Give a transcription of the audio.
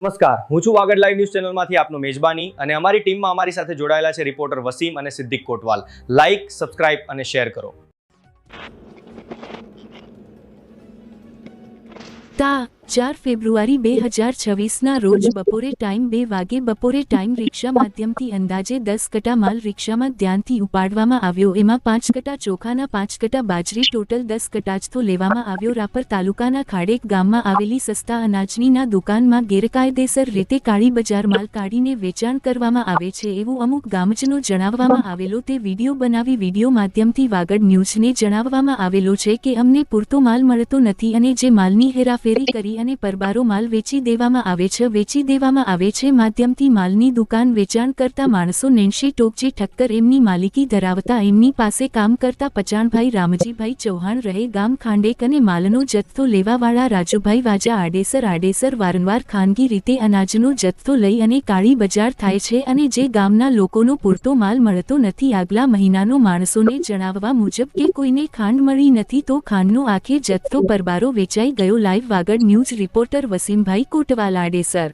નમસ્કાર, હું છું વાગડ લાઈવ ન્યૂઝ ચેનલમાંથી આપનો મેજબાની અને અમારી ટીમમાં અમારી સાથે જોડાયેલા છે રિપોર્ટર વસીમ અને સિદ્દીક કોટવાલ. લાઈક, સબસ્ક્રાઇબ અને શેર કરો. તા 4 ફેબ્રુઆરી 2026ના રોજ બપોરે ટાઈમ 2 વાગે બપોરે ટાઈમ રિક્ષા માધ્યમથી અંદાજે 10 કટા માલ રિક્ષામાં ધ્યાનથી ઉપાડવામાં આવ્યો. એમાં 5 કટા ચોખાના 5 કટા બાજરી ટોટલ 10 કટા જથ્થો લેવામાં આવ્યો. રાપર તાલુકાના ખાડેક ગામમાં આવેલી સસ્તા અનાજની ના દુકાનમાં ગેરકાયદેસર રીતે કાળી બજાર માલ કાઢીને વેચાણ કરવામાં આવે છે એવું અમુક ગામજનો જણાવવામાં આવેલો. તે વિડીયો બનાવી વિડીયો માધ્યમથી વાગડ ન્યૂઝને જણાવવામાં આવેલો છે કે અમને પૂરતો માલ મળતો નથી અને જે માલની હેરાફેરી કરી અને પરબારો માલ વેચી દેવામાં આવે છે માધ્યમથી માલની દુકાન વેચાણ કરતા માણસો નેન્સી ટોપજી ઠક્કર એમની માલિકી ધરાવતા એમની પાસે કામ કરતા પચાણભાઈ રામજીભાઈ ચૌહાણ રહે ગામ ખાંડેક અને માલનો જથ્થો લેવાવાળા રાજુભાઈ વાજા આડેસર વારંવાર ખાનગી રીતે અનાજનો જથ્થો લઈ અને કાળી બજાર થાય છે અને જે ગામના લોકોનો પૂરતો માલ મળતો નથી. આગલા મહિનાનો માણસોને જણાવવા મુજબ કે કોઈને ખાંડ મળી નથી તો ખાંડનો આખે જથ્થો પરબારો વેચાઈ ગયો. Live Vagad news reporter વસીમભાઈ Kotwal Adesar.